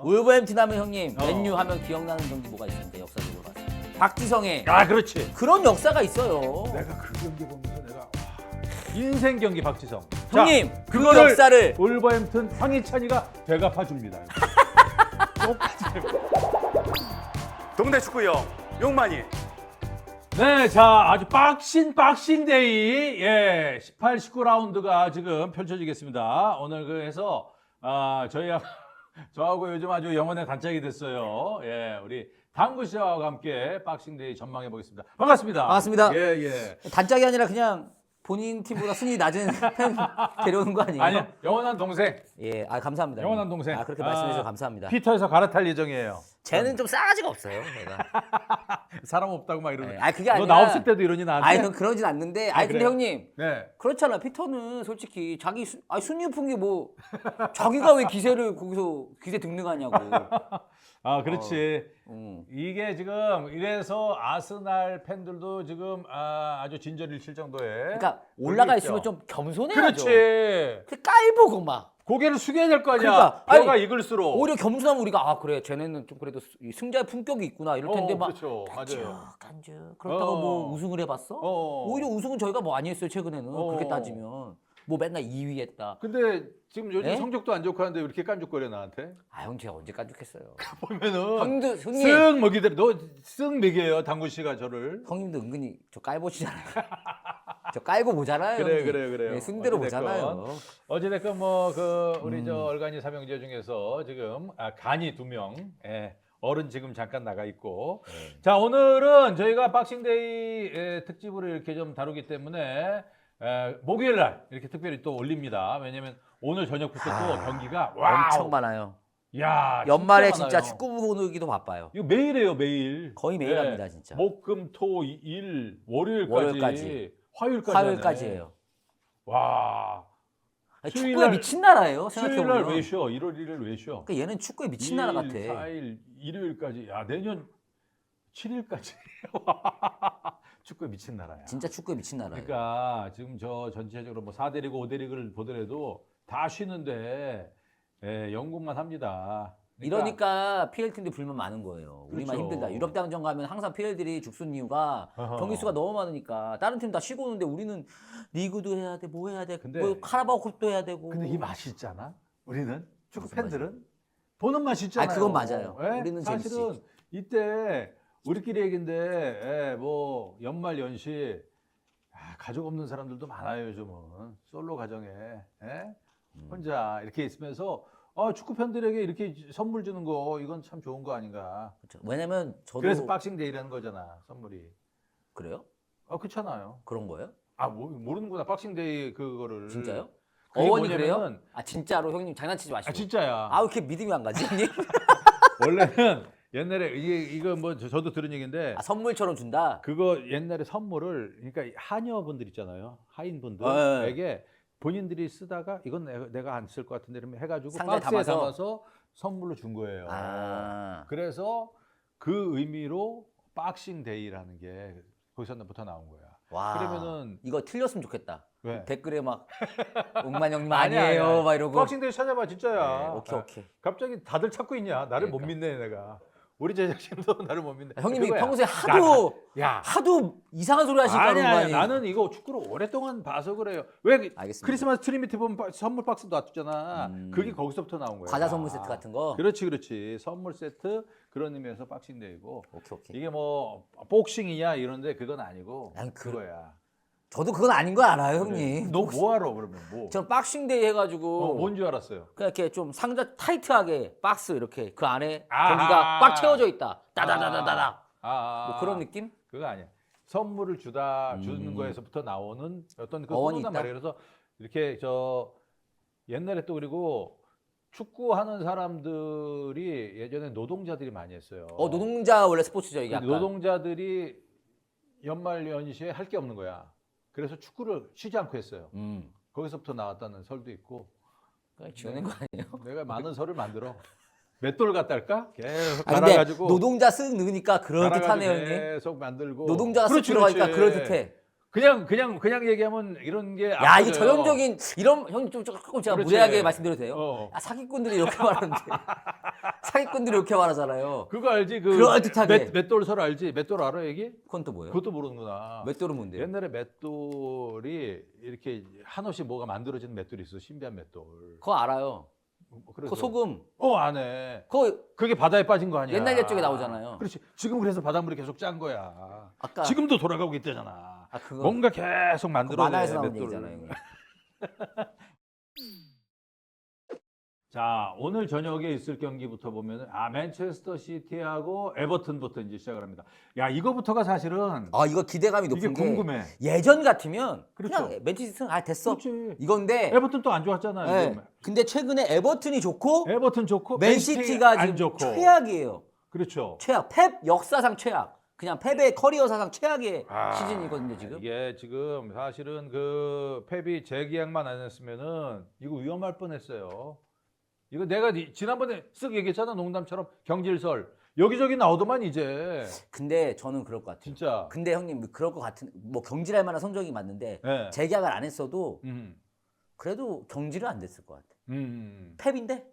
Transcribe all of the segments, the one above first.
울버햄튼 하면 형님 맨유 하면 기억나는 경기 뭐가 있습니까? 역사적으로 봤을 때. 박지성의 아, 그렇지. 그런 역사가 있어요. 내가 그 경기 보면서 내가 인생 경기 박지성. 형님 자, 그 그거를 역사를 울버햄튼 황희찬이가 배갑파 줍니다. 똑같이. 동네 축구형 용만이. 네, 자 아주 박싱데이 18, 19라운드가 지금 펼쳐지겠습니다. 오늘 그래서 저하고 요즘 아주 영혼의 단짝이 됐어요. 예, 우리 당구 씨와 함께 박싱데이 전망해 보겠습니다. 반갑습니다. 반갑습니다. 예. 단짝이 아니라 그냥 본인 팀보다 순위 낮은 팬 데려오는 거 아니에요? 아니요, 영원한 동생. 예, 감사합니다. 영원한 동생. 그렇게 말씀해 주셔서 감사합니다. 피터에서 갈아탈 예정이에요. 쟤는 좀 싸가지가 없어요. 내가. 사람 없다고 막 이러는. 그게 아니라. 너 나 없을 때도 이러니 나한테. 넌 그러진 않는데. 근데 그래요? 형님. 네. 그렇잖아. 피터는 솔직히 자기 순위 높은 게 뭐 자기가 왜 기세를 거기서 기세 등등하냐고. 아, 그렇지. 이게 지금 이래서 아스날 팬들도 지금 아주 진저리칠 정도에. 그러니까 올라가 있죠. 있으면 좀 겸손해야죠. 그렇지. 깔보고 막. 고개를 숙여야 될 거 아니야. 그러니까, 뼈가 익을수록. 오히려 겸손하면 우리가 그래 쟤네는 좀 그래도 승자의 품격이 있구나 이럴 텐데 막 그렇죠. 맞아요. 간쭉 그렇다고 뭐 우승을 해봤어? 오히려 우승은 저희가 뭐 많이 했어요 최근에는 그렇게 따지면 뭐 맨날 2위 했다. 근데 지금 요즘 네? 성적도 안 좋고 하는데 왜 이렇게 깐죽거려 나한테? 형 제가 언제 깐죽했어요? 보면은 형님 쓱 먹이대로 너쓱 먹여요 당구 씨가 저를. 형님도 은근히 저 깔보시잖아요. 저 깔고 보잖아요. 그래요. 네, 승대로 어찌됐건. 보잖아요. 어찌됐건 우리 저 얼간이 삼형제 중에서 지금 간이 2명, 어른 지금 잠깐 나가 있고. 네. 자, 오늘은 저희가 박싱데이 특집으로 이렇게 좀 다루기 때문에 목요일 날 이렇게 특별히 또 올립니다. 왜냐면 오늘 저녁부터 또 경기가 엄청 많아요. 야, 연말에 진짜 진짜 많아요. 축구 보기도 바빠요. 이거 매일이에요, 매일. 거의 매일 합니다, 진짜. 목, 금, 토, 일, 월요일까지. 월요일까지. 화요일까지. 해요. 와. 수요일 축구에 날- 미친 나라예요. 수요일 생각해보면. 날 왜 쉬어? 1월 1일 왜 쉬어? 그러니까 얘는 축구에 미친 나라 같아. 4일, 일요일까지. 야, 내년 7일까지. 축구에 미친 나라야. 진짜 축구에 미친 나라예요. 그러니까 지금 저 전체적으로 뭐 4대리그, 5대리그를 보더라도 다 쉬는데 영국만 합니다. 이러니까 PL팀도 불만 많은 거예요. 우리만 그렇죠. 힘들다. 유럽 대항전 가면 항상 PL들이 죽순 이유가 어허. 경기 수가 너무 많으니까 다른 팀 다 쉬고 오는데 우리는 리그도 해야 돼, 뭐 해야 돼, 근데- 뭐 카라바오컵도 해야 되고. 근데 이 맛이 있잖아. 우리는 축구 무슨 팬들은 보는 맛이 있잖아요. 그건 맞아요. 예? 우리는 사실은 이때 우리끼리 얘긴데 뭐 연말 연시 가족 없는 사람들도 많아요 요즘은 솔로 가정에 혼자 이렇게 있으면서 축구 팬들에게 이렇게 선물 주는 거 이건 참 좋은 거 아닌가. 그렇죠. 왜냐면 저도 그래서 박싱데이라는 거잖아 선물이. 그래요? 그렇잖아요. 그런 거예요? 모르는구나 박싱데이 그거를. 진짜요? 그게 어원이 뭐냐면은- 그래요? 진짜로 형님 장난치지 마시고. 진짜야. 왜 이렇게 믿음이 안 가지 형님? 원래는 옛날에 이거 뭐 저도 들은 얘기인데 선물처럼 준다. 그거 옛날에 선물을 그러니까 하녀분들 있잖아요. 하인분들에게 본인들이 쓰다가 이건 내가 안 쓸 것 같은데 이러면 해가지고 상자에 박스에 담아서? 담아서 선물로 준 거예요. 그래서 그 의미로 박싱데이라는 게 거기서부터 나온 거야. 와. 그러면은 이거 틀렸으면 좋겠다. 왜? 댓글에 막 옥만 형님 아니야, 아니에요 아니야. 막 이러고. 박싱데이 찾아봐 진짜야. 네, 오케이. 갑자기 다들 찾고 있냐? 나를 못 그러니까. 믿네 내가. 우리 제작진도 나를 못 믿네. 형님이 그거야. 평소에 하도 이상한 소리 하시니까 그런 거 아니야, 아니에요? 나는 이거 축구를 오랫동안 봐서 그래요. 왜 알겠습니다. 크리스마스 트리 밑에 보면 선물 박스 놨잖아. 그게 거기서부터 나온 거야. 과자 선물 세트 같은 거? 그렇지. 선물 세트 그런 의미에서 박싱데이고. 오케이. 이게 뭐 복싱이냐 이런데 그건 아니고 난 그거야. 저도 그건 아닌 거 알아요 형님. 너 뭐 알아 그러면 뭐? 저는 박싱데이 해가지고 뭔 줄 알았어요. 그냥 이렇게 좀 상자 타이트하게 박스 이렇게 그 안에 아. 경기가 꽉 채워져 있다. 따다다다다다. 뭐 그런 느 느낌? 그거 아니야. 선물을 주는 거에서부터 나오는 어떤 그 어원이 소문단 있다? 말이에요. 그래서 이렇게 옛날에 또 그리고 축구하는 사람들이 예전에 노동자들이 많이 했어요. 노동자 원래 스포츠죠 이게 약간. 노동자들이 연말 연시에 할 게 없는 거야. 그래서 축구를 쉬지 않고 했어요. 거기서부터 나왔다는 설도 있고. 그냥 지어낸 거 아니에요? 내가 많은 설을 만들어. 맷돌 갖다 할까? 계속 근데 갈아가지고. 노동자 쓱 넣으니까 그럴듯하네요 형님. 계속 만들고. 노동자가 쓱 그렇지, 들어가니까 그렇지. 그럴듯해. 그냥 얘기하면 이런 게 야, 이게 아파져요. 전형적인 이런 형님 좀 조금 제가 그렇지. 무례하게 말씀드려도 돼요? 어. 아, 사기꾼들이 이렇게 말하는데 사기꾼들이 이렇게 말하잖아요. 그거 알지? 그럴듯하게. 맷돌설 알지? 맷돌 알아 얘기? 그건 또 뭐예요? 그것도 모르는구나. 맷돌은 뭔데요? 옛날에 맷돌이 이렇게 한없이 뭐가 만들어지는 맷돌이 있어. 신비한 맷돌. 그거 알아요. 그래서 그거 소금. 안 해. 그거 그게 바다에 빠진 거 아니야? 옛날 옛적에 나오잖아요. 그렇지. 지금 그래서 바닷물이 계속 짠 거야. 아까 지금도 돌아가고 있대잖아. 그거 뭔가 계속 그 만들어내 만화에서 나온 맷돌. 얘기잖아요. 형님. 자, 오늘 저녁에 있을 경기부터 보면은 맨체스터 시티하고 에버튼부터 이제 시작을 합니다. 야, 이거부터가 사실은 아, 이거 기대감이 이게 높은 게 궁금해. 예전 같으면 그렇죠. 그냥 맨체스터 됐어. 그렇지. 이건데 에버튼 또 안 좋았잖아. 네. 지금. 근데 최근에 에버튼이 좋고 에버튼 좋고 맨시티가 안 지금 좋고. 최악이에요. 그렇죠. 최악. 펩 역사상 최악. 그냥 펩의 커리어 사상 최악의 아, 시즌이거든요, 지금. 이게 지금 사실은 그 펩이 재계약만 안 했으면은 이거 위험할 뻔했어요. 이거 내가 지난번에 쓱 얘기했잖아. 농담처럼 경질설 여기저기 나오더만 이제. 근데 저는 그럴 것 같아요. 진짜. 근데 형님 그럴 것 같은 뭐 경질할 만한 성적이 맞는데 네. 재계약을 안 했어도 음. 그래도 경질은 안 됐을 것 같아. 음. 펩인데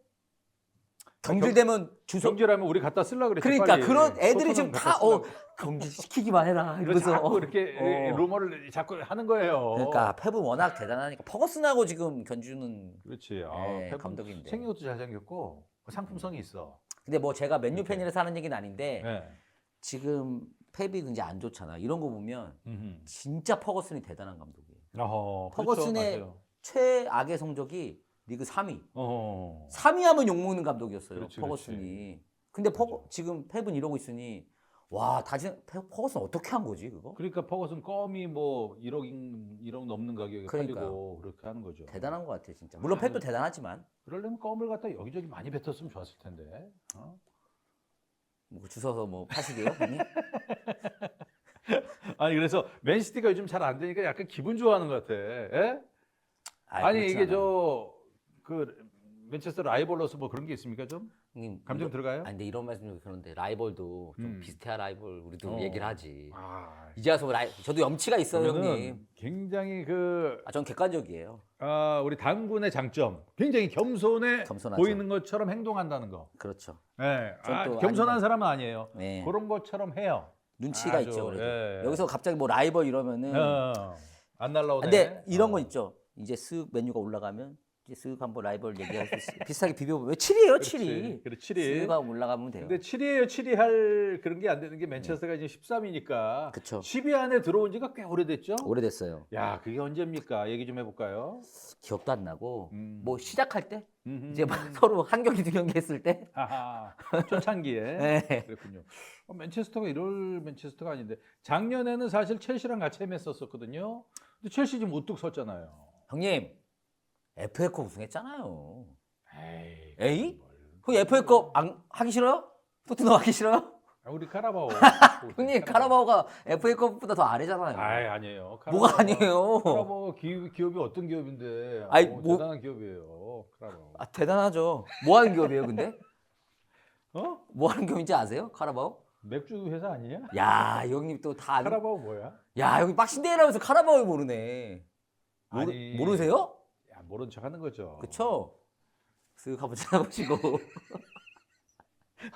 경질되면 주소. 경질하면 우리 갖다 쓰려고 그랬지. 그러니까 빨리. 그런 애들이 지금 갖다 다 쓰려고. 경질시키기만 해라 이거 이러면서 자꾸 이렇게 어. 루머를 자꾸 하는 거예요. 그러니까 펩은 워낙 대단하니까 퍼거슨하고 지금 견주는 그렇지. 네, 펩은 감독인데. 생긴 것도 잘생겼고 상품성이 있어. 근데 뭐 제가 맨유 이렇게. 팬이라서 하는 얘기는 아닌데 네. 지금 펩이 이제 안 좋잖아. 이런 거 보면 음흠. 진짜 퍼거슨이 대단한 감독이에요. 그렇죠. 퍼거슨의 맞아요. 최악의 성적이 리그 3위. 어허. 3위 하면 욕먹는 감독이었어요. 그렇지, 퍼거슨이. 근데 맞아. 지금 펩은 이러고 있으니 와, 퍼거슨 어떻게 한 거지, 그거? 그러니까 퍼거슨 껌이 뭐 1억 넘는 가격에 그러니까요. 팔리고 그렇게 하는 거죠. 대단한 것 같아, 진짜. 물론 펩도 대단하지만 그러려면 껌을 갖다 여기저기 많이 뱉었으면 좋았을 텐데. 뭐 주워서 뭐 파시게요, 형님? 아니 그래서 맨시티가 요즘 잘 안 되니까 약간 기분 좋아하는 것 같아. 예? 아니 그렇지 이게 않아요. 그 맨체스터 라이벌로서 뭐 그런 게 있습니까 좀? 형님, 감정 들어가요? 아니, 근데 이런 말씀 좀 그런데 라이벌도 좀 비슷해야 라이벌 우리도 얘기를 하지. 아, 이제 와서 저도 염치가 있어요, 형님. 그러면은 굉장히 전 객관적이에요. 우리 당군의 장점, 굉장히 겸손하죠. 보이는 것처럼 행동한다는 거. 그렇죠. 네. 전또 겸손한 아니면- 사람은 아니에요. 네. 그런 것처럼 해요. 눈치가 아주, 있죠, 그래도. 예. 여기서 갑자기 뭐 라이벌 이러면은. 안 날라오네. 근데 이런 건 있죠. 이제 쓱 메뉴가 올라가면 이제 쓱 한번 라이벌 얘기할 수 있어. 비슷하게 비벼보면 왜 7위예요, 7위. 그래 7위. 쓱 올라가면 돼요. 근데 7위에요, 7위 할 그런 게 안 되는 게 맨체스터가 이제 13위니까. 그쵸. 10위 안에 들어온 지가 꽤 오래됐죠? 오래됐어요. 야, 그게 언제입니까? 얘기 좀 해볼까요? 기억도 안 나고 뭐 음. 시작할 때 이제 막 음. 서로 한 경기 두 경기 했을 때. 하하, 초창기에. 네. 그렇군요. 맨체스터가 이럴 맨체스터가 아닌데 작년에는 사실 첼시랑 같이 헤맸었거든요. 근데 첼시 지금 우뚝 섰잖아요. 형님, FA컵 우승했잖아요. 에이? 에이? 그 FA컵 하기 싫어요? 토트넘 하기 싫어요? 우리 카라바오. 형님, 카라바오가 FA컵보다 더 아래잖아요. 아니에요. 뭐가 아니에요? 카라바오 기업이 어떤 기업인데? 아이, 뭐- 대단한 기업이에요. 카라바오. 대단하죠. 뭐 하는 기업이에요, 근데? 어? 뭐 하는 기업인지 아세요? 카라바오? 맥주 회사 아니야? 야, 형님 또 다 아는. 카라바오 뭐야? 야, 여기 박신대라면서 카라바오 모르네. 아니. 모르세요? 야, 모른 척 하는 거죠. 그쵸? 쓱 한번 찾아보시고.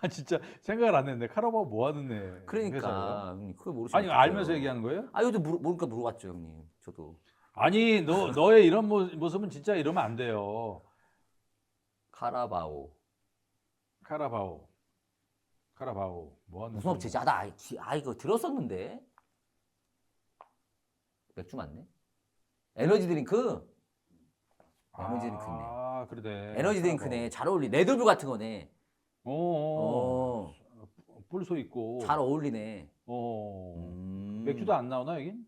진짜 생각을 안 했네. 카라바오 뭐 하는 애? 회사예요? 그러니까 형님 그걸 모르시면 아니 알면서 얘기하는 거예요? 아, 요즘 모르니까 물어봤죠, 형님. 저도. 아니 너의 이런 모습은 진짜 이러면 안 돼요. 카라바오. 카라바오 뭐 하는 무슨 업체지? 이거 들었었는데. 맥주 맞네. 에너지 드링크. 에너지 드링크네. 그러네. 에너지 드링크네. 잘 어울리. 레드불 같은 거네. 어. 뿔소 있고. 잘 어울리네. 맥주도 안 나오나 여긴?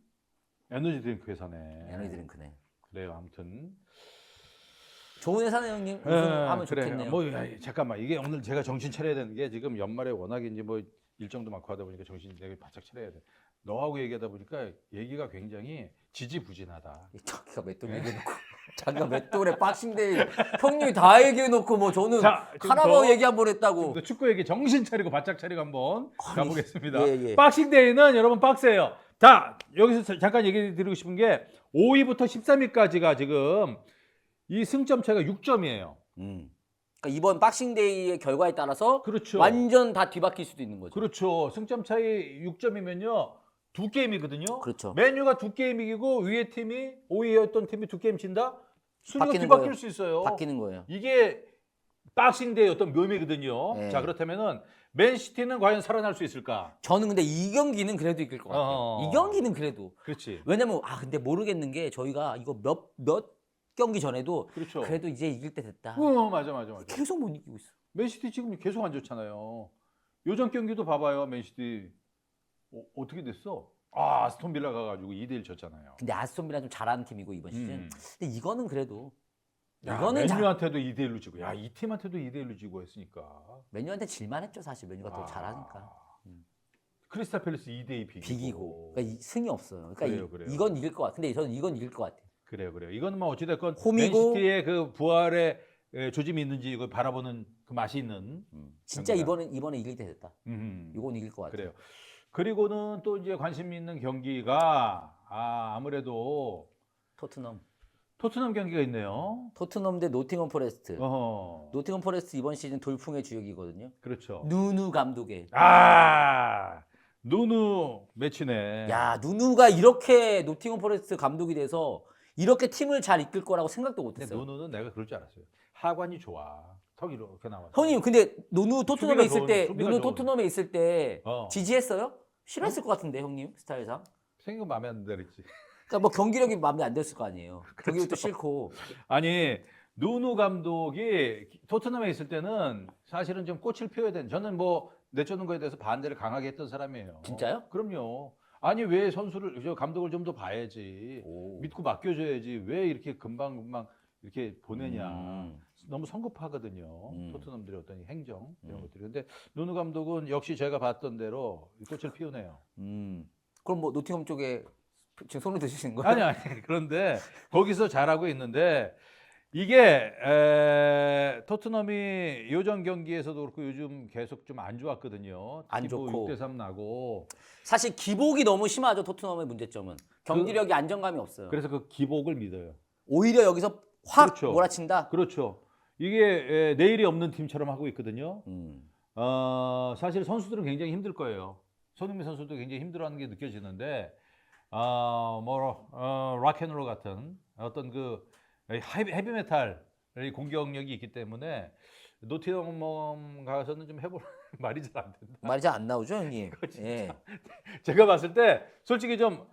에너지 드링크 회사네. 에너지 드링크네. 그래요. 아무튼. 좋은 회사네, 형님. 우승하면 그래. 좋겠네요. 뭐 잠깐만 이게 오늘 제가 정신 차려야 되는 게 지금 연말에 워낙에 이제 뭐 일정도 많고 하다 보니까 정신 되게 바짝 차려야 돼. 너하고 얘기하다 보니까 얘기가 굉장히 지지부진하다. 저기가 맷돌 얘기해놓고. 잠깐 몇 돌에 박싱데이 형님이 다 얘기해놓고 뭐 저는 자, 지금 카라바오 더- 얘기 한 번 했다고. 또 축구 얘기 정신 차리고 바짝 차리고 한번 가보겠습니다. 예, 예. 박싱데이는 여러분 빡세요. 자, 여기서 잠깐 얘기 드리고 싶은 게 5위부터 13위까지가 지금 이 승점 차이가 6점이에요. 그러니까 이번 박싱데이의 결과에 따라서 그렇죠. 완전 다 뒤바뀔 수도 있는 거죠. 그렇죠. 승점 차이 6점이면요. 두 게임이거든요. 그렇죠. 맨유가 두 게임 이기고 위에 팀이 5위였던 팀이 두 게임 진다? 순위가 바뀌는 뒤바뀔 거예요. 수 있어요. 바뀌는 거예요. 이게 박싱데이의 어떤 묘미거든요. 네. 자, 그렇다면은 맨시티는 과연 살아날 수 있을까? 저는 근데 이 경기는 그래도 이길 것 같아요. 어. 이 경기는 그래도. 그렇지. 왜냐면 근데 모르겠는 게 저희가 이거 몇 경기 전에도 그렇죠. 그래도 이제 이길 때 됐다. 맞아. 계속 못 이기고 있어. 맨시티 지금 계속 안 좋잖아요. 요전 경기도 봐봐요. 맨시티 어떻게 됐어? 아스톤 빌라 가가지고 2대1 졌잖아요. 근데 아스톤 빌라 좀 잘하는 팀이고 이번 시즌. 근데 이거는 그래도 야, 이거는 맨유한테도 2대1로 지고, 야, 이 팀한테도 2대1로 지고 했으니까. 맨유한테 질만했죠 사실. 맨유가 더 잘하니까. 크리스탈 팰리스 2대2 비기고. 그러니까 승이 없어요. 그러니까 그래요. 이건 이길 것 같아. 근데 저는 이건 이길 것 같아. 그래요. 이거는 뭐 어찌됐건 홈이고. 맨시티의 그 부활의 조짐이 있는지 이걸 바라보는 그 맛이 있는. 진짜 경기다. 이번에 이길 때 됐다. 이건 이길 것 같아. 그래요. 그리고는 또 이제 관심 있는 경기가 아무래도 토트넘 경기가 있네요. 토트넘 대 노팅엄 포레스트. 어허. 노팅엄 포레스트 이번 시즌 돌풍의 주역이거든요. 그렇죠. 누누 감독의. 누누 매치네. 야, 누누가 이렇게 노팅엄 포레스트 감독이 돼서 이렇게 팀을 잘 이끌 거라고 생각도 못 근데 했어요. 누누는 내가 그럴 줄 알았어요. 하관이 좋아. 턱 이렇게 나와. 형님, 근데 누누 토트넘에 수비가 있을 좋은, 때 수비가 누누 좋은. 토트넘에 있을 때 지지했어요? 싫어했을 것 같은데 형님 스타일상. 생긴 거 마음에 안 들었지. 그러니까 뭐 경기력이 마음에 안 들었을 거 아니에요. 경기력도 싫고. 아니 누누 감독이 토트넘에 있을 때는 사실은 좀 꽃을 피워야 되는. 저는 뭐 내쫓는 거에 대해서 반대를 강하게 했던 사람이에요. 진짜요? 그럼요. 아니 왜 감독을 좀 더 봐야지. 오. 믿고 맡겨줘야지. 왜 이렇게 금방 이렇게 보내냐. 너무 성급하거든요. 토트넘들의 어떤 행정 이런 것들이. 근데 누누 감독은 역시 제가 봤던 대로 꽃을 피우네요. 그럼 뭐 노팅엄 쪽에 지금 손을 드시는 거예요? 아니 그런데 거기서 잘하고 있는데 이게 토트넘이 요전 경기에서도 그렇고 요즘 계속 좀 안 좋았거든요. 안 좋고. 6대3 나고. 사실 기복이 너무 심하죠. 토트넘의 문제점은 경기력이 안정감이 없어요. 그래서 그 기복을 믿어요. 오히려 여기서 확 그렇죠. 몰아친다. 그렇죠. 이게 내일이 없는 팀처럼 하고 있거든요. 사실 선수들은 굉장히 힘들 거예요. 손흥민 선수도 굉장히 힘들어하는 게 느껴지는데 락앤롤 같은 어떤 그 헤비메탈의 공격력이 있기 때문에 노팅엄 가서는 좀 해볼 말이 잘 안 된다. 말이 잘 안 나오죠, 형님. 예. 제가 봤을 때 솔직히 좀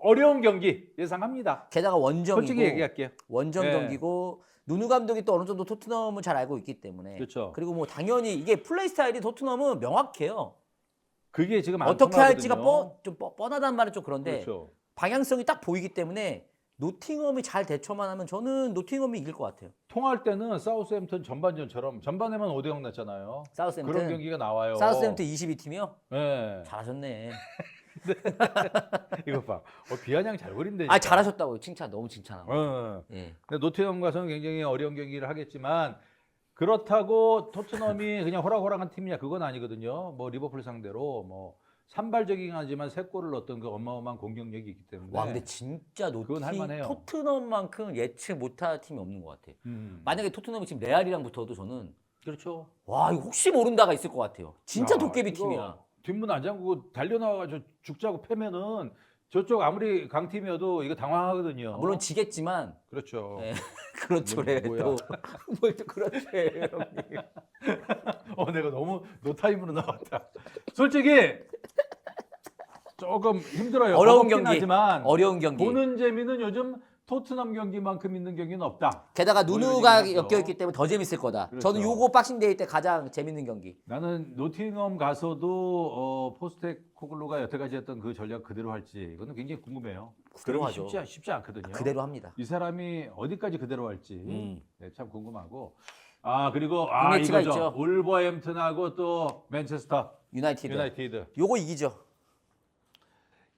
어려운 경기 예상합니다. 게다가 원정이고 솔직히 얘기할게요. 원정 예. 경기고 누누 감독이 또 어느 정도 토트넘을 잘 알고 있기 때문에 그렇죠. 그리고 뭐 당연히 이게 플레이 스타일이 토트넘은 명확해요. 그게 지금 안 어떻게 통하거든요. 할지가 좀 뻔하다는 말은 좀 그런데 그렇죠. 방향성이 딱 보이기 때문에 노팅엄이 잘 대처만 하면 저는 노팅엄이 이길 것 같아요. 통할 때는 사우스햄튼 전반전처럼 전반에만 5대0 났잖아요. 사우스햄튼. 그런 경기가 나와요. 사우스햄튼 22팀이요? 네. 잘하셨네. 이거 봐. 비아냥 잘 그린대. 아, 잘하셨다고요. 너무 칭찬하고. 예. 근데 노팅엄 가서는 굉장히 어려운 경기를 하겠지만 그렇다고 토트넘이 그냥 호락호락한 팀이냐 그건 아니거든요. 뭐 리버풀 상대로 뭐 산발적이긴 하지만 3골을 넣었던 그 어마어마한 공격력이 있기 때문에. 와, 근데 진짜 그건 할만해요. 토트넘만큼 예측 못할 팀이 없는 것 같아요. 만약에 토트넘이 지금 레알이랑 붙어도 저는 그렇죠. 와, 이거 혹시 모른다가 있을 것 같아요. 진짜 야, 도깨비 이거 팀이야. 뒷문 안 잠그고 달려나와가지고 죽자고 패면은 저쪽 아무리 강팀이어도 이거 당황하거든요. 물론 지겠지만. 그렇죠. 네. 그렇죠. 뭐, 그래. 뭐야. 또. 뭘 또 그렇대, 형님. 내가 너무 노타임으로 나왔다. 솔직히 조금 힘들어요. 어려운 버겁긴 경기. 하지만 어려운 경기. 보는 재미는 요즘 토트넘 경기만큼 있는 경기는 없다. 게다가 누누가 엮여있기 때문에 더 재밌을 거다. 그렇죠. 저는 요거 박싱데이 때 가장 재밌는 경기. 나는 노팅엄 가서도 포스테코글루가 여태까지 했던 그 전략 그대로 할지 이거는 굉장히 궁금해요. 그대로 그러기 하죠. 쉽지 않거든요. 그대로 합니다. 이 사람이 어디까지 그대로 할지 네, 참 궁금하고. 그리고 빅매치가 이거죠. 있죠. 울버햄튼하고 또 맨체스터 유나이티드. 유나이티드. 요거 이기죠.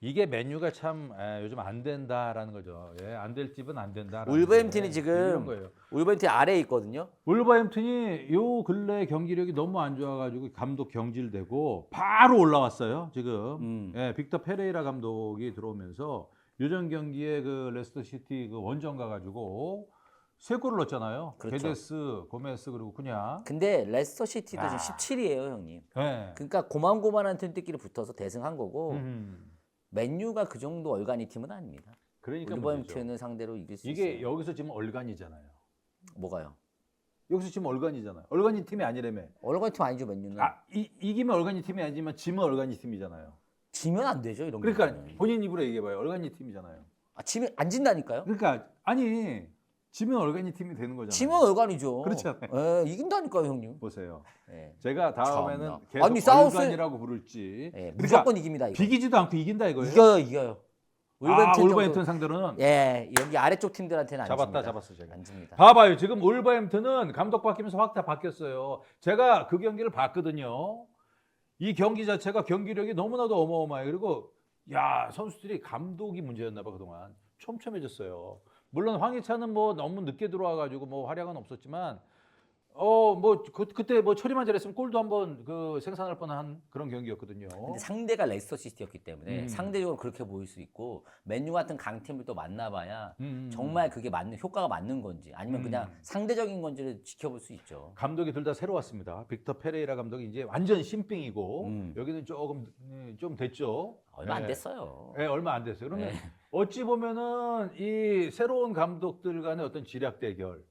이게 맨유가 참 요즘 안 된다라는 거죠. 예, 안 될 집은 안 된다. 울버햄튼이 지금 이런 거예요. 울버햄튼 아래에 있거든요. 울버햄튼이 요 근래 경기력이 너무 안 좋아가지고 감독 경질되고 바로 올라왔어요. 지금 예, 빅터 페레이라 감독이 들어오면서 요전 경기에 그 레스터 시티 그 원정 가가지고 3골을 넣었잖아요. 그렇죠. 게데스, 고메스 그리고 쿠냐. 근데 레스터 시티도 야. 지금 17위예요, 형님. 예. 그러니까 고만고만한 팀들끼리 붙어서 대승한 거고 음. 맨유가 그 정도 얼간이 팀은 아닙니다. 그러니까 울버햄튼을 상대로 이길 수 이게 있어요. 여기서 지금 얼간이잖아요. 뭐가요? 여기서 지금 얼간이잖아요. 얼간이 팀이 아니라며. 얼간이 팀 아니죠, 맨유는. 이기면 얼간이 팀이 아니지만 지면 얼간이 팀이잖아요. 지면 안 되죠, 이런 거. 그러니까 본인 입으로 얘기해봐요. 얼간이 팀이잖아요. 아, 지면 안 진다니까요? 그러니까 아니 지면 얼간이 팀이 되는 거잖아요. 지면 얼간이죠. 그렇잖아요. 예, 이긴다니까요, 형님. 보세요. 예. 제가 다음에는 참나. 계속 아니, 싸웠어요. 얼간이라고 부를지. 예, 그러니까 무조건 이깁니다. 이거. 비기지도 않고 이긴다 이거예요. 이겨요. 울버햄튼 정도- 상대로는 예, 여기 아래쪽 팀들한테는 안 잡았다 집니다. 잡았어 제가. 안 집니다. 봐봐요. 지금 울버햄튼은 감독 바뀌면서 확 다 바뀌었어요. 제가 그 경기를 봤거든요. 이 경기 자체가 경기력이 너무나도 어마어마해요. 그리고 야 선수들이 감독이 문제였나 봐 그동안 촘촘해졌어요. 물론 황희찬은 뭐 너무 늦게 들어와가지고 뭐 활약은 없었지만 뭐 그때 뭐 처리만 잘했으면 골도 한번 그 생산할 뻔한 그런 경기였거든요. 근데 상대가 레스터 시티였기 때문에 음. 상대적으로 그렇게 보일 수 있고 맨유 같은 강팀을 또 만나봐야 음. 정말 그게 맞는 효과가 맞는 건지 아니면 그냥 상대적인 건지를 지켜볼 수 있죠. 감독이 둘 다 새로 왔습니다. 빅터 페레이라 감독이 이제 완전 신빙이고 여기는 조금 좀 됐죠. 얼마 안 예. 됐어요. 예, 얼마 안 됐어요. 그러면 네. 어찌 보면은 이 새로운 감독들 간의 어떤 지략 대결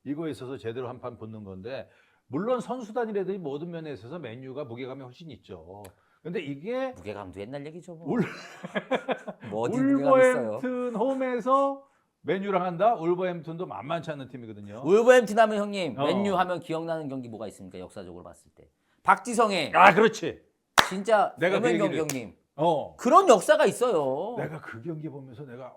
이거에 있어서 제대로 한 판 붙는 건데 물론 선수단이라든지 모든 면에 있어서 맨유가 무게감이 훨씬 있죠. 근데 이게 무게감도 옛날 얘기죠. 뭐, 울- 뭐 어디 무게감 있어요. 울버햄튼 홈에서 맨유랑 한다. 울버햄튼도 만만치 않은 팀이거든요. 울버햄튼 하면 형님 어. 맨유 하면 기억나는 경기 뭐가 있습니까? 역사적으로 봤을 때 박지성의 아, 그렇지. 진짜 내가 그 대면 얘기를- 경기 형님 어. 그런 역사가 있어요. 내가 그 경기 보면서 내가 와,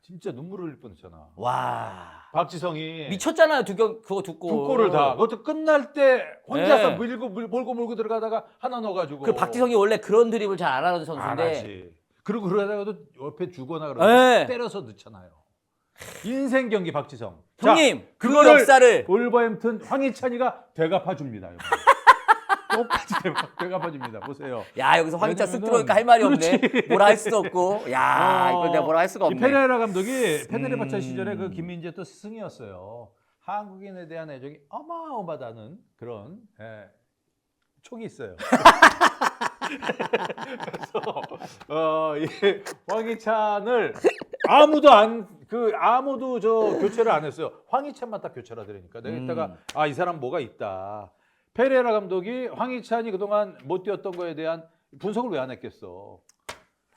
진짜 눈물 흘릴 뻔했잖아. 와 박지성이 미쳤잖아요. 그거 두 골. 두 골을 다. 그것도 끝날 때 혼자서 네. 몰고 들어가다가 하나 넣어가지고. 그 박지성이 원래 그런 드립을 잘 안 하는 안 선수인데 하지. 그리고 그러다가도 옆에 주거나 그러면 네. 때려서 넣잖아요. 인생 경기 박지성. 형님 자, 그 그거를 역사를 울버햄튼 황희찬이가 되갚아 줍니다. 똑같이 되갚아 줍니다. 보세요. 야 여기서 황희찬 쓱 왜냐면은- 들어오니까 할 말이 없네. 그렇지. 뭐라 할 수도 없고. 야 이걸 내가 뭐라 할 수가 이 없네. 페레라 감독이 페네르바체 시절에 그 김민재 또 스승이었어요. 한국인에 대한 애정이 어마어마하다는 그런 촉이 있어요. 그래서 이 황희찬을 아무도 저 교체를 안 했어요. 황희찬만 딱 교체를 하더라니까. 내가 이따가 이 사람 뭐가 있다. 페레라 감독이 황희찬이 그동안 못 뛰었던 거에 대한 분석을 왜 안 했겠어.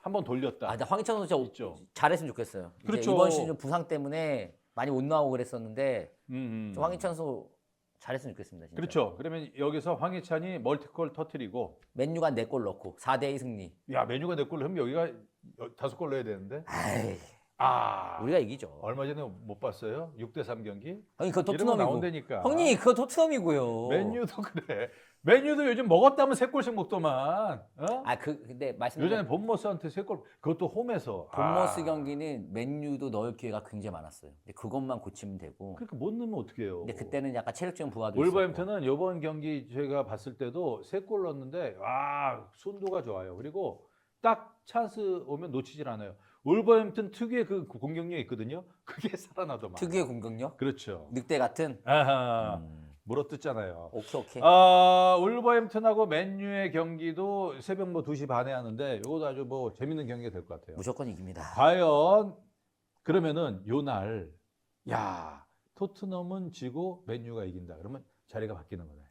한번 돌렸다. 아, 근데 황희찬 선수 진짜 있죠. 잘했으면 좋겠어요. 이제 그렇죠. 이번 시즌 부상 때문에 많이 못 나오고 그랬었는데 좀 황희찬 선수 잘했으면 좋겠습니다. 진짜. 그렇죠. 그러면 여기서 황희찬이 멀티골 터트리고 맨유가 4골 넣고 4대2 승리. 야 메뉴가 4골 넣으면 여기가 5골 넣어야 되는데 아이, 아 우리가 이기죠. 얼마 전에 못 봤어요? 6대3 경기? 형님 그거 이런 거 토트넘이고. 나온다니까. 형님 그거 토트넘이고요. 맨유도 그래. 맨유도 요즘 먹었다면 3골씩 먹더만. 어? 근데 말씀 요전에 본머스한테 3골 그것도 홈에서. 본머스 경기는 맨유도 넣을 기회가 굉장히 많았어요. 근데 그것만 고치면 되고. 그러니까 못 넣으면 어떡해요. 근데 그때는 약간 체력적인 부하도 있었고. 울버햄튼은 이번 경기 제가 봤을 때도 3골 넣었는데 순도가 좋아요. 그리고 딱 찬스 오면 놓치질 않아요. 울버햄튼 특유의 그 공격력이 있거든요. 그게 살아나더만. 특유의 공격력? 그렇죠. 늑대 같은? 아하. 물어뜯잖아요. 오케이. 울버햄튼하고 맨유의 경기도 새벽 뭐 2시 반에 하는데 이것도 아주 뭐 재밌는 경기가 될 것 같아요. 무조건 이깁니다. 과연 그러면은 요날 토트넘은 지고 맨유가 이긴다. 그러면 자리가 바뀌는 거네.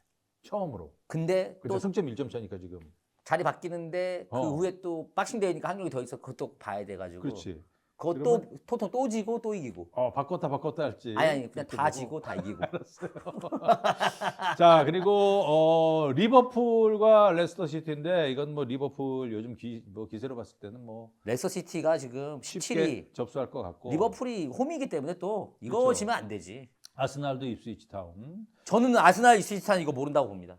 처음으로. 근데 근데 또 승점 1점 차니까 지금. 자리 바뀌는데 그 어. 후에 또 박싱데이니까 한 경기 더 있어. 그것도 봐야 돼가지고. 그렇지. 그것도 토트넘 또 지고 또 이기고. 바꿨다 할지. 아니 그냥 그렇게 다 보고. 지고 다 이기고. 자, 그리고 리버풀과 레스터 시티인데 이건 뭐 리버풀 요즘 기세로 봤을 때는 뭐 레스터 시티가 지금 쉽게 17위. 접수할 것 같고. 리버풀이 홈이기 때문에 또 이거 그렇죠. 지면 안 되지. 아스날도 입스위치 타운. 저는 아스날 이스위치탄 이거 모른다고 봅니다.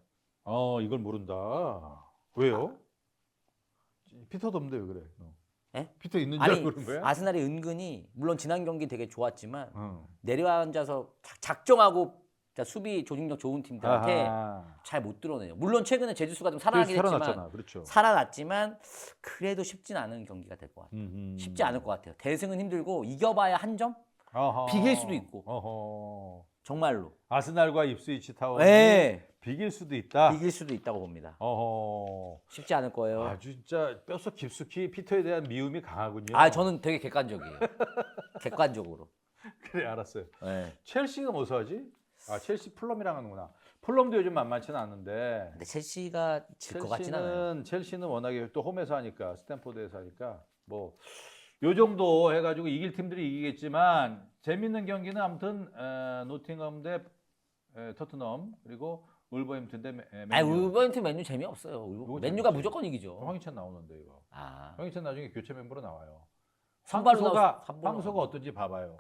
이걸 모른다. 왜요? 피터도 없는데 왜 그래? 예? 피터 있는 줄 아니 알고 그런 거야? 아스날이 은근히 물론 지난 경기 되게 좋았지만 어. 내려앉아서 작정하고 수비 조직력 좋은 팀들한테 아하. 잘 못 드러내요. 물론 최근에 제주스가 좀 살아나긴 했지만 살아났잖아. 그렇죠. 살아났지만 그래도 쉽진 않은 경기가 될 것 같아요. 쉽지 않을 것 같아요. 대승은 힘들고 이겨봐야 한 점? 어허. 비길 수도 있고. 어허. 정말로. 아스날과 입스위치 타운이 네. 비길 수도 있다. 비길 수도 있다고 봅니다. 어허. 쉽지 않을 거예요. 아 진짜 뼛속 깊숙이 피터에 대한 미움이 강하군요. 아 저는 되게 객관적이에요. 객관적으로. 그래 알았어요. 네. 첼시가 뭐 하지? 아 첼시 플럼이랑 하는구나. 플럼도 요즘 만만치는 않은데. 근데 첼시가 질 것 같진 않아요. 첼시는 워낙에 또 홈에서 하니까 스탠포드에서 하니까 뭐 요 정도 해가지고 이길 팀들이 이기겠지만 재밌는 경기는 아무튼 노팅엄 대 토트넘 그리고 울버햄튼 대 맨유. 아니 울버햄튼 맨유 재미없어요. 누구 맨유가 재밌지? 무조건 이기죠. 황희찬 나오는데 이거. 아 황희찬 나중에 교체 멤버로 나와요. 선발로 황소가 어떤지 봐봐요.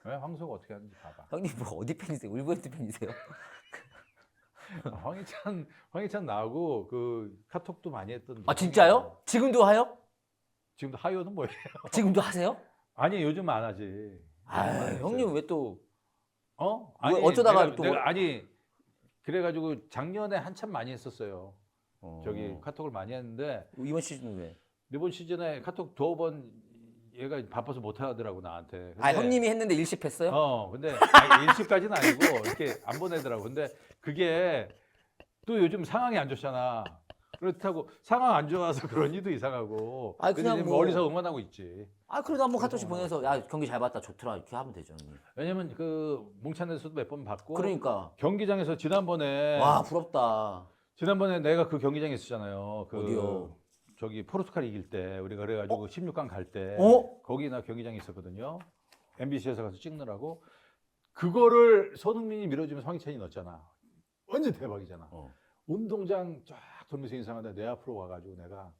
네? 황소가 어떻게 하는지 봐봐. 형님 뭐 어디 팬이세요? 울버햄튼 팬이세요? 황희찬 나오고 그 카톡도 많이 했던데. 아 진짜요? 지금도 하요? 지금도 하요는 뭐예요? 지금도 하세요? 아니 요즘 안 하지. 아 형님 왜 또 어? 뭐 어쩌다가 또 아니 그래가지고 작년에 한참 많이 했었어요. 저기 카톡을 많이 했는데 이번 시즌은 왜? 이번 시즌에 카톡 두어 번 얘가 바빠서 못 하더라고 나한테. 아 형님이 했는데 일십했어요? 근데 일시까지는 아니고 이렇게 안 보내더라고. 근데 그게 또 요즘 상황이 안 좋잖아. 그렇다고 상황 안 좋아서 그런 이도 이상하고. 아니, 그냥 근데 뭐- 멀리서 응원하고 있지. 아 그래도 한번 카톡씩 보내서 야 경기 잘 봤다 좋더라 이렇게 하면 되죠 형님. 왜냐면 그 몽찬에서도 몇 번 봤고. 그러니까 경기장에서 지난번에 와 부럽다. 내가 그 경기장에 있었잖아요. 그 어디요? 저기 포르투갈 이길 때 우리가 그래가지고 16강 갈 때 거기 나 경기장에 있었거든요. MBC에서 가서 찍느라고 그거를 손흥민이 밀어주면서 황희찬이 넣었잖아. 완전 대박이잖아. 운동장 쫙 돌면서 인사하는데 내 앞으로 와가지고 내가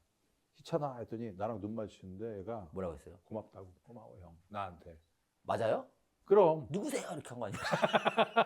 희찬아 했더니 나랑 눈 마주치는데 얘가 뭐라고 했어요? 고맙다고 고마워 형 나한테. 맞아요? 그럼 누구세요? 이렇게 한 거 아니에요?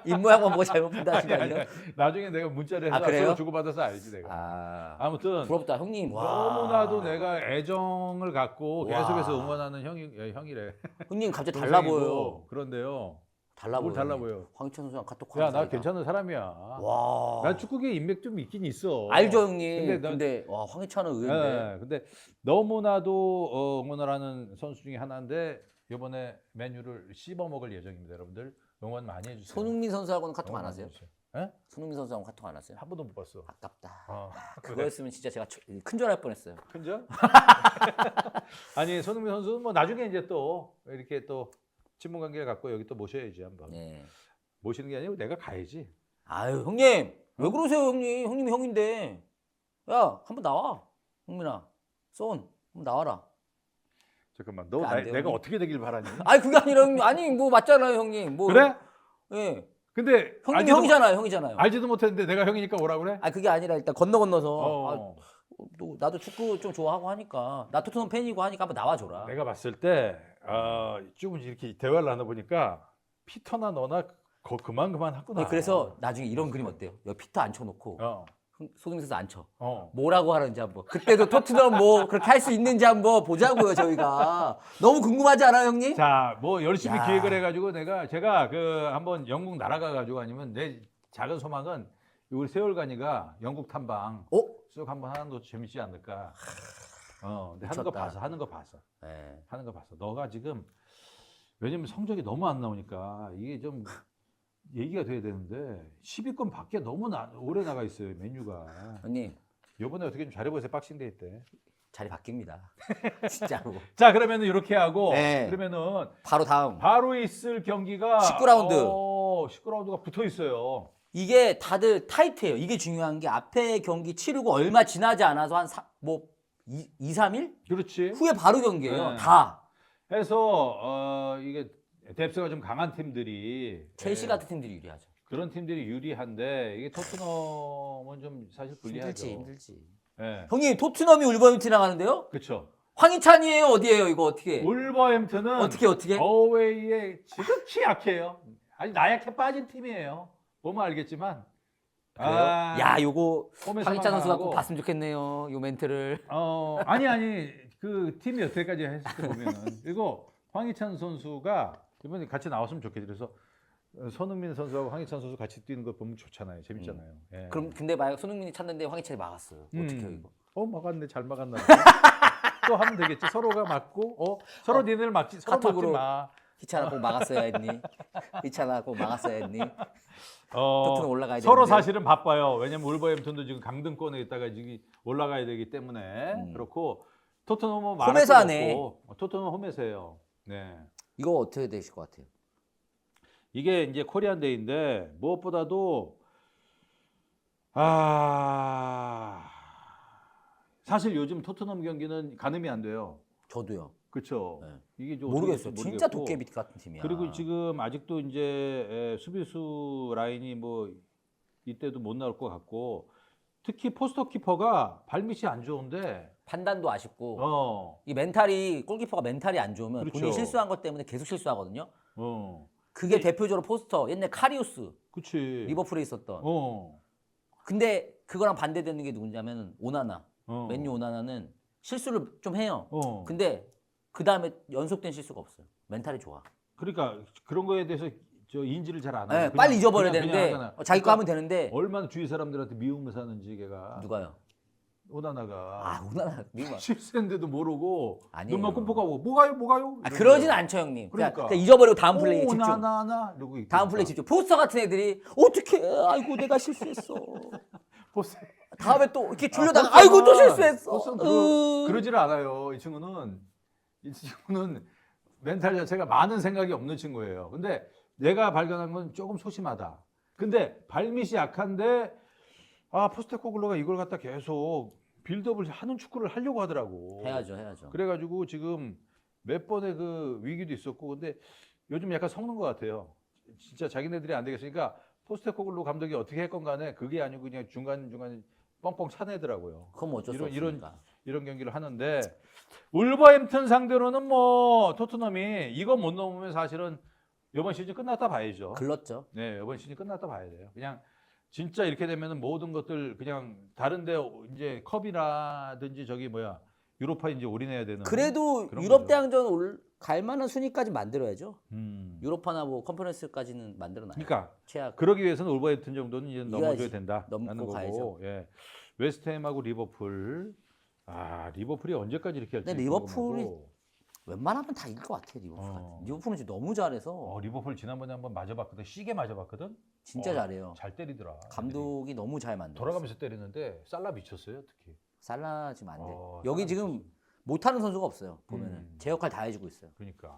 입 모양만 보고 잘못 본다는 거 아니에요? 나중에 내가 문자를 해서 그래요? 서로 주고받아서 알지 내가. 아무튼 부럽다 형님. 와. 너무나도 내가 애정을 갖고 와. 계속해서 응원하는 형이래. 형님 갑자기 달라 보여요. 동생이고. 그런데요. 달라 뭘 보여. 달라 보여. 황희찬 선수랑 카톡 야, 하는 나 사이다. 괜찮은 사람이야. 와. 난 축구계 인맥 좀 있긴 있어. 알죠 형님. 근데 근데 와 황희찬은 의외인데. 네, 근데 너무나도 응원을 하는 선수 중에 하나인데 이번에 맨유를 씹어먹을 예정입니다. 여러분들 응원 많이 해주세요. 손흥민 선수하고는 카톡 응원 안 많이 하세요? 해주세요. 예? 손흥민 선수하고 카톡 안 하세요? 한 번도 못 봤어. 아깝다. 그래. 그거였으면 진짜 제가 큰 줄 알 뻔했어요. 큰절? 아니 손흥민 선수는 뭐 나중에 이제 또 이렇게 또 친분 관계를 갖고 여기 또 모셔야지 한번. 네. 모시는 게 아니고 내가 가야지. 아유 형님 왜 그러세요 형님? 형님이 형인데. 야 한번 나와. 형민아. 쏜. 한번 나와라. 잠깐만, 너 그게 안 돼요, 내가 형님? 어떻게 되길 바라니? 아니 그게 아니라 형님. 아니 뭐 맞잖아요 형님. 뭐 그래? 예. 근데 형님이 형이잖아요 형이잖아요. 알지도 못했는데 내가 형이니까 오라 그래? 아니 그게 아니라 일단 건너서 어. 또 나도 축구 좀 좋아하고 하니까 나 토트넘 팬이고 하니까 한번 나와줘라. 내가 봤을 때 조금 이렇게 대화를 나눠보니까 피터나 너나 그만 하구나. 아니, 그래서 나중에 이런 그림 어때요? 여기 피터 앉혀놓고 손흥민 선수 앉혀. 뭐라고 하는지 한번. 그때도 토트넘 뭐 그렇게 할 수 있는지 한번 보자고요 저희가. 너무 궁금하지 않아요 형님? 자, 뭐 열심히 야. 기획을 해가지고 제가 그 한번 영국 날아가가지고 아니면 내 작은 소망은 우리 세월간이가 영국 탐방 쭉 한번 하는 것도 재밌지 않을까. 근데 하는 거 봤어. 네. 하는 거 봤어. 너가 지금 왜냐면 성적이 너무 안 나오니까 이게 좀 얘기가 돼야 되는데 10위권 밖에 너무 오래 나가 있어요 맨유가. 형님 이번에 어떻게 좀 잘해보세요. 박싱데이 때. 자리 바뀝니다. 진짜로. 자 그러면은 이렇게 하고 네. 그러면은 바로 다음. 바로 있을 경기가 19라운드. 19라운드가 붙어 있어요. 이게 다들 타이트해요. 이게 중요한 게 앞에 경기 치르고 얼마 지나지 않아서 한 2, 3일 그렇지. 후에 바로 경기예요. 네. 다. 해서 이게 뎁스가 좀 강한 팀들이 첼시 같은 팀들이 유리하죠. 그런 팀들이 유리한데 이게 토트넘은 좀 사실 불리하죠. 힘들지. 네. 형님 토트넘이 울버햄튼이랑 하는데요? 그렇죠. 황희찬이에요? 어디예요? 이거 어떻게? 울버햄튼은 어떻게? 어웨이에 지극히 약해요. 아니 나약해 빠진 팀이에요. 보면 알겠지만 그래요? 야, 요거 홈에서만 황희찬 선수가 꼭 강하고. 봤으면 좋겠네요. 요 멘트를. 아니 그 팀이 여태까지 했을 때 보면은 그리고 황희찬 선수가 이번에 같이 나왔으면 좋겠지. 그래서 손흥민 선수하고 황희찬 선수 같이 뛰는 거 보면 좋잖아요. 재밌잖아요. 예. 그럼 근데 만약 손흥민이 찼는데 황희찬이 막았어요. 어떻게 해요, 이거? 막았네, 잘 막았나. 또 하면 되겠지. 서로가 맞고, 서로 니네를 막지, 서로 카톡으로. 맞지 마. 희찬아 꼭 막았어야 했니? 희찬아 꼭 막았어야 했니? 토트넘 올라가야 서로 되는데. 사실은 바빠요. 왜냐면 울버햄튼도 지금 강등권에 있다가 지금 올라가야 되기 때문에 그렇고 토트넘은 말할 홈에서 거 하네. 없고, 토트넘 홈에서 해요. 네. 이거 어떻게 되실 것 같아요? 이게 이제 코리안데이인데 무엇보다도 사실 요즘 토트넘 경기는 가늠이 안 돼요. 저도요. 그렇죠. 네. 이게 좀 모르겠어요. 어떻게 진짜 모르겠고. 도깨비 같은 팀이야. 그리고 지금 아직도 이제 수비수 라인이 뭐 이때도 못 나올 것 같고 특히 포스터 키퍼가 발밑이 안 좋은데 판단도 아쉽고 이 멘탈이 골키퍼가 멘탈이 안 좋으면 그렇죠. 본인이 실수한 것 때문에 계속 실수하거든요. 어, 그게 대표적으로 포스터 옛날 카리우스 그치. 리버풀에 있었던. 어, 근데 그거랑 반대되는 게 누구냐면 오나나. 어. 맨유 오나나는 실수를 좀 해요. 어. 근데 그 다음에 연속된 실수가 없어요. 멘탈이 좋아. 그러니까 그런 거에 대해서 저 인지를 잘 안 네, 하고 빨리 잊어버려야 그냥 되는데 하잖아. 자기 거 그러니까 하면 되는데 얼마나 주위 사람들한테 미움을 사는지 걔가 누가요? 오나나가 오나나 미국 실수인데도 모르고 아니에요. 눈만 끔뻑하고 뭐가요 이러고. 그러지는 않죠 형님. 그러니까. 그냥 잊어버리고 다음 플레이에 집중. 오나나나 이러고 다음 플레이 집중. 포스터 같은 애들이 어떻게? 아이고 내가 실수했어. 보세. 다음에 또 이렇게 줄려다가 아이고 또 실수했어. 보스는 그러질 않아요. 이 친구는 멘탈 자체가 많은 생각이 없는 친구예요. 근데 내가 발견한 건 조금 소심하다. 근데 발밑이 약한데 포스테코글로가 이걸 갖다 계속 빌드업을 하는 축구를 하려고 하더라고. 해야죠. 그래가지고 지금 몇 번의 그 위기도 있었고, 근데 요즘 약간 섞는 것 같아요. 진짜 자기네들이 안 되겠으니까 포스테코글로 감독이 어떻게 했건 간에 그게 아니고 그냥 중간중간에 뻥뻥 차내더라고요. 그럼 뭐 어쩔 수 없으니까. 이런 경기를 하는데 울버햄튼 상대로는 뭐 토트넘이 이거 못 넘으면 사실은 이번 시즌 끝났다 봐야죠. 글렀죠. 네, 이번 시즌 끝났다 봐야 돼요. 그냥 진짜 이렇게 되면은 모든 것들 그냥 다른데 이제 컵이라든지 저기 뭐야 유로파 이제 올인해야 되는. 그래도 그런 유럽 거죠. 대항전 갈 만한 순위까지 만들어야죠. 음. 유로파나 뭐 컨퍼런스까지는 만들어놔요. 그러니까 최악. 그러기 위해서는 울버햄튼 정도는 이제 넘어줘야 이겨야지. 된다라는 넘고 거고. 가야죠. 예. 웨스트햄하고 리버풀. 리버풀이 언제까지 이렇게 할지. 근데 리버풀이 궁금하고. 웬만하면 다 이길 것 같아 리버풀. 어. 리버풀은 지금 너무 잘해서 리버풀 지난번에 한번 맞아봤거든. 시계 맞아봤거든. 진짜 잘해요. 잘 때리더라. 감독이 너무 잘 만들어. 돌아가면서 때리는데 살라 미쳤어요, 특히. 살라 지금 안 돼. 살라 여기 지금 미쳤어. 못하는 선수가 없어요. 보면은 제 역할 다 해주고 있어요. 그러니까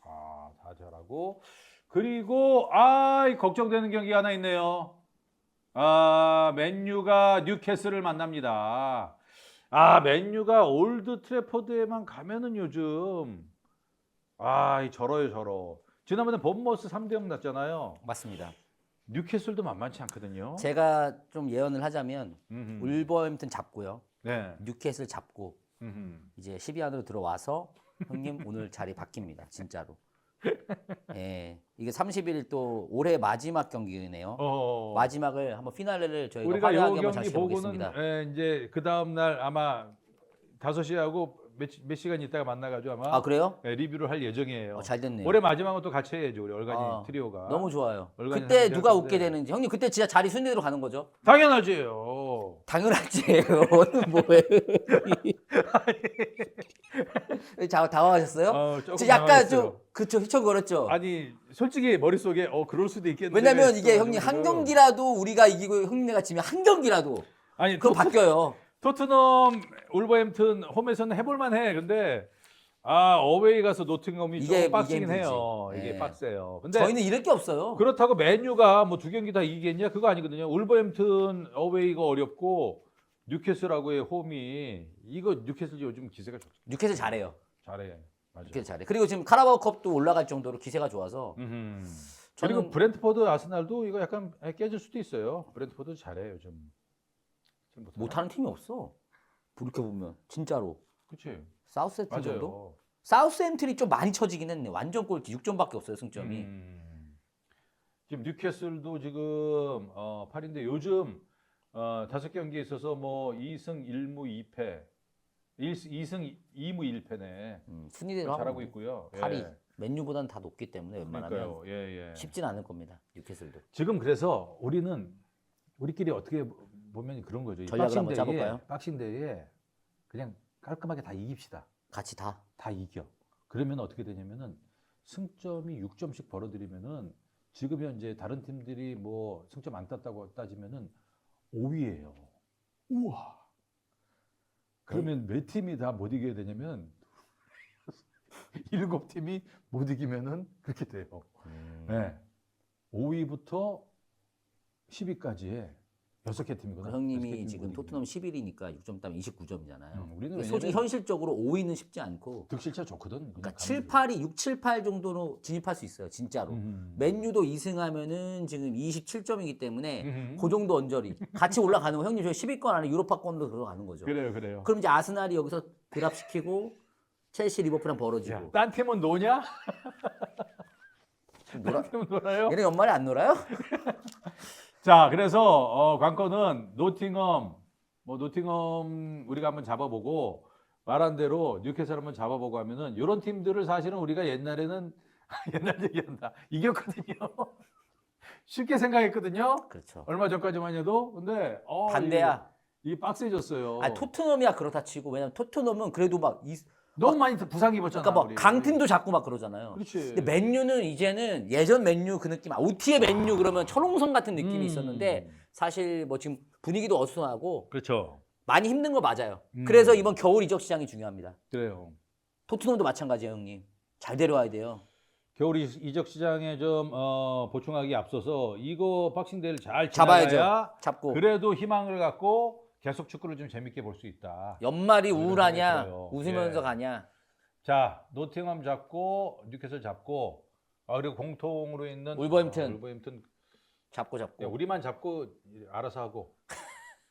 다 잘하고 그리고 이 걱정되는 경기가 하나 있네요. 맨유가 뉴캐슬을 만납니다. 맨유가 올드 트래포드에만 가면은 요즘 저러요. 지난번에 본머스 3대0 났잖아요. 맞습니다. 뉴캐슬도 만만치 않거든요. 제가 좀 예언을 하자면 음흠. 울버햄튼 잡고요. 네. 뉴캐슬 잡고 음흠. 이제 10위 안으로 들어와서 형님 오늘 자리 바뀝니다. 진짜로. 예, 이게 30일 또 올해 마지막 경기네요. 마지막을 한번 피날레를 저희가 우리가 화려하게 요 한번 경기 장식해 보고는 보겠습니다. 이제 그 다음 날 아마 5시하고 몇 시간 있다가 만나가지고 아마 그래요? 리뷰를 할 예정이에요. 잘 됐네요. 올해 마지막은 또 같이 해야죠. 우리 얼간이 트리오가. 너무 좋아요. 얼간이 그때 상대할 누가 건데. 웃게 되는지 형님 그때 진짜 자리 순위대로 가는 거죠? 당연하지요. 당연하지요. 뭐예요? 당황하셨어요? 조금 약간 당황했어요. 좀 그쵸 휘청거렸죠. 아니 솔직히 머릿속에 그럴 수도 있겠는데. 왜냐면 이게 형님 한 경기라도 우리가 이기고 형님네가 지면 한 경기라도 아니 그럼 바뀌어요. 토트넘 울버햄튼 홈에서는 해볼만해. 근데 어웨이 가서 노팅엄이 이게 좀 빡세긴 힘들지. 해요. 이게 네. 빡세요. 근데 저희는 이럴 게 없어요. 그렇다고 맨유가 뭐 2경기 다 이기겠냐? 그거 아니거든요. 울버햄튼 어웨이가 어렵고 뉴캐슬하고의 홈이 이거 뉴캐슬 요즘 기세가 좋죠. 뉴캐슬 잘해요. 잘해. 맞아. 뉴캐슬 잘해. 그리고 지금 카라바오컵도 올라갈 정도로 기세가 좋아서 그리고 브렌트포드 아스날도 이거 약간 깨질 수도 있어요. 브렌트포드 잘해 요즘. 못하는 팀이 없어. 그렇게 보면 진짜로. 그렇지. 사우스햄튼 맞아요. 지금 뉴캐슬도 지금 8인데 요즘 5경기에 있어서 뭐 2승 1무 2패, 2승 2무 1패네. 순위대로 잘하고 하고 있고요. 8위. 예. 맨유보다는 다 높기 때문에 웬만하면 그러니까요. 예, 예. 쉽진 않을 겁니다. 뉴캐슬도. 지금 그래서 우리끼리 어떻게 보면 그런 거죠. 이 전략을 한번 짜볼까요? 박싱데이에 그냥 깔끔하게 다 이깁시다. 같이 다. 다 이겨. 그러면 어떻게 되냐면은 승점이 6점씩 벌어들이면은 지금 현재 다른 팀들이 뭐 승점 안 땄다고 따지면은 5위예요. 우와. 그러면 몇 팀이 다 못 이겨야 되냐면 7팀이 못 이기면은 그렇게 돼요. 네. 5위부터 10위까지의 6개 팀이거든요. 형님이 지금 토트넘 11위니까 6점 따면 29점이잖아요. 우리는 솔직히 현실적으로 5위는 쉽지 않고 득실차 좋거든. 그러니까 7, 8위, 6, 7, 8 정도로 진입할 수 있어요. 진짜로. 맨유도 2승하면은 지금 27점이기 때문에 그 정도 언저리. 같이 올라가는 거. 형님 저희 10위권 안에 유로파권도 들어가는 거죠. 그래요. 그럼 이제 아스날이 여기서 드랍시키고 첼시, 리버풀이랑 벌어지고. 딴 팀은 노냐? 놀아. 딴 팀은 놀아요? 얘네 연말에 안 놀아요? 자, 그래서 관건은 노팅엄 우리가 한번 잡아보고 말한 대로 뉴캐슬 한번 잡아보고 하면은 이런 팀들을 사실은 우리가 옛날에는 옛날 얘기한다 이겼거든요. 쉽게 생각했거든요. 그렇죠. 얼마 전까지만 해도 근데 반대야. 이게 빡세졌어요. 아 토트넘이야 그렇다 치고 왜냐면 토트넘은 그래도 막 너무 많이 부상 입었잖아. 그러니까 뭐 우리. 강팀도 자꾸 막 그러잖아요. 그렇지. 근데 맨유는 이제는 예전 맨유 그 느낌, OT의 맨유 그러면 철옹성 같은 느낌이 있었는데 사실 뭐 지금 분위기도 어수선하고 그렇죠. 많이 힘든 거 맞아요. 그래서 이번 겨울 이적 시장이 중요합니다. 그래요. 토트넘도 마찬가지예요, 형님. 잘 데려와야 돼요. 겨울 이적 시장에 좀 보충하기 앞서서 이거 박싱데이를 잘 잡아야죠. 지나가야 잡고. 그래도 희망을 갖고 계속 축구를 좀 재밌게 볼 수 있다. 연말이 그런 우울하냐, 생각이 들어요. 웃으면서 예. 가냐. 자, 노팅엄 잡고 뉴캐슬 잡고 그리고 공통으로 있는 울버햄튼 잡고. 야, 우리만 잡고 알아서 하고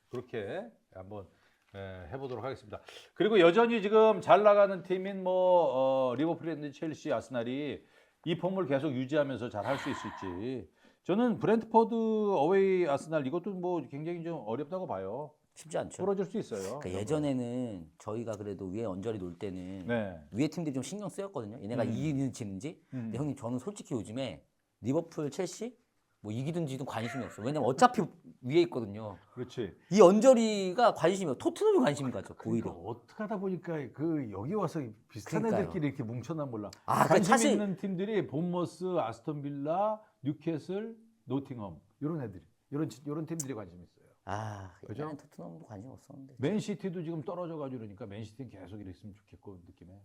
그렇게 한번 해보도록 하겠습니다. 그리고 여전히 지금 잘 나가는 팀인 뭐 리버풀이라든지 첼시, 아스날이 이 폼을 계속 유지하면서 잘 할 수 있을지 저는 브랜트포드 어웨이 아스날 이것도 뭐 굉장히 좀 어렵다고 봐요. 쉽지 않죠. 부러질 수 있어요. 그러니까 예전에는 저희가 그래도 위에 언저리 놀 때는 네. 위에 팀들이 좀 신경 쓰였거든요. 얘네가 이기는지 지는지. 근데 형님 저는 솔직히 요즘에 리버풀, 첼시 뭐 이기든 지든 관심이 없어요. 왜냐면 어차피 위에 있거든요. 그렇지. 이 언저리가 관심이 없어요. 토트넘이 관심이 가죠. 오히려. 그러니까 어떻게 하다 보니까 그 여기 와서 비슷한 그러니까요. 애들끼리 이렇게 뭉쳐나 몰라. 아, 관심 사실 있는 팀들이 본머스, 아스톤 빌라, 뉴캐슬, 노팅엄 이런 애들이 이런 팀들이 관심 있어요. 아, 그죠? 예전엔 토트넘도 관심 없었는데. 맨시티도 지금 떨어져가지고 그러니까 맨시티는 계속 이랬으면 좋겠고 느낌에.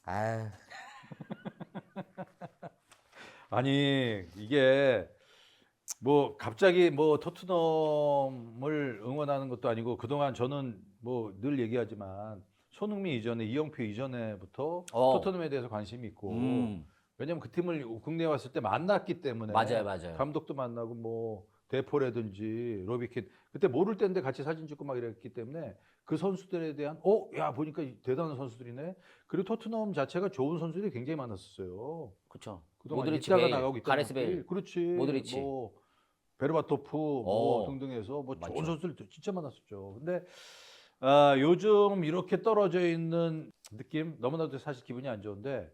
아, 아니 이게 뭐 갑자기 뭐 토트넘을 응원하는 것도 아니고 그동안 저는 뭐 늘 얘기하지만 손흥민 이전에 이영표 이전에부터 토트넘에 대해서 관심이 있고 왜냐면 그 팀을 국내에 왔을 때 만났기 때문에 맞아요. 감독도 만나고 뭐 데포라든지 로비킨 그때 모를 때인데 같이 사진 찍고 막 이랬기 때문에 그 선수들에 대한 야 보니까 대단한 선수들이네. 그리고 토트넘 자체가 좋은 선수들이 굉장히 많았었어요. 그렇죠. 그동안 모드리치, 있다가 베일, 나가고 있다가 가레스 베일, 그렇지. 모드리치. 뭐 베르바토프 뭐 등등해서 뭐 좋은 맞죠. 선수들 진짜 많았었죠. 근데 요즘 이렇게 떨어져 있는 느낌 너무나도 사실 기분이 안 좋은데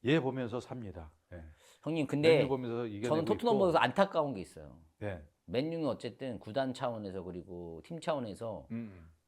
얘 보면서 삽니다. 네. 형님 근데 맨유 보면서 이겨내고 저는 토트넘 있고. 보면서 안타까운 게 있어요. 네. 맨유는 어쨌든 구단 차원에서 그리고 팀 차원에서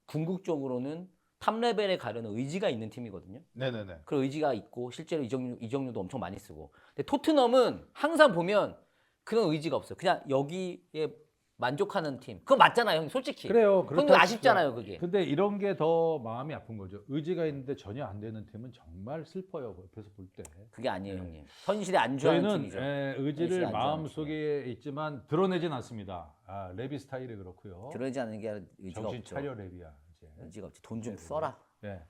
궁극적으로는 탑 레벨에 가려는 의지가 있는 팀이거든요. 네네네. 그 의지가 있고 실제로 이적료도 엄청 많이 쓰고. 근데 토트넘은 항상 보면 그런 의지가 없어요. 그냥 여기에 만족하는 팀. 그거 맞잖아요, 형. 솔직히. 그래요. 형님 아쉽잖아요, 그게. 근데 이런 게 더 마음이 아픈 거죠. 의지가 있는데 전혀 안 되는 팀은 정말 슬퍼요. 옆에서 볼 때. 그게 아니에요, 형님. 현실에 안주하는 저희는 팀이죠. 의지를 현실에 안주하는 마음속에 있지만 드러내진 않습니다. 레비 스타일이 그렇고요. 그러지 않는 게 의지가 정신 없죠. 차려 레비야. 이제. 의지가 없지. 돈 좀 써라. 네.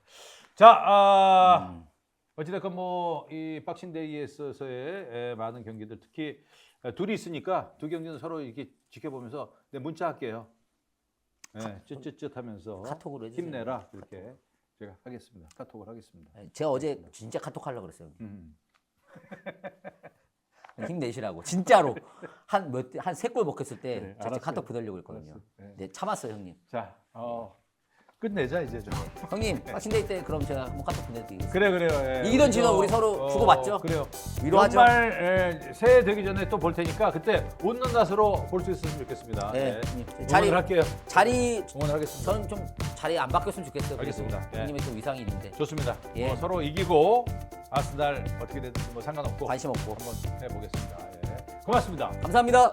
자, 어찌됐건 뭐 이 박싱데이에 있어서의 많은 경기들 특히 둘이 있으니까 두 경기는 서로 이렇게 지켜보면서 내 문자 할게요. 네, 쯧쯧쯧하면서 카톡으로 해주세요. 힘내라 이렇게 제가 하겠습니다. 카톡을 하겠습니다. 제가 어제 진짜 카톡 하려고 그랬어요. 힘내시라고. 진짜로 한 3골 먹혔을 때 그래, 제가 알았어요. 카톡 보내려고 했거든요. 알았어. 네. 네, 참았어요, 형님. 자, 끝내자 이제 좀. 형님, 박신데이 때 그럼 제가 한번 카톡 보내드리겠습니다. 그래요. 예. 이기던 지던 우리 서로 주고받죠? 그래요. 위로하죠? 연말 새해 되기 전에 또 볼 테니까 그때 웃는 낯으로 볼 수 있었으면 좋겠습니다. 네. 네. 자리- 응원할게요. 자리 응원하겠습니다. 저는 좀 자리 안 바뀌었으면 좋겠어요. 그래도. 알겠습니다. 예. 형님의 또 위상이 있는데 좋습니다. 예. 서로 이기고 아스날 어떻게 되든지 뭐 상관없고 관심 없고. 한번 해보겠습니다. 예. 고맙습니다. 감사합니다.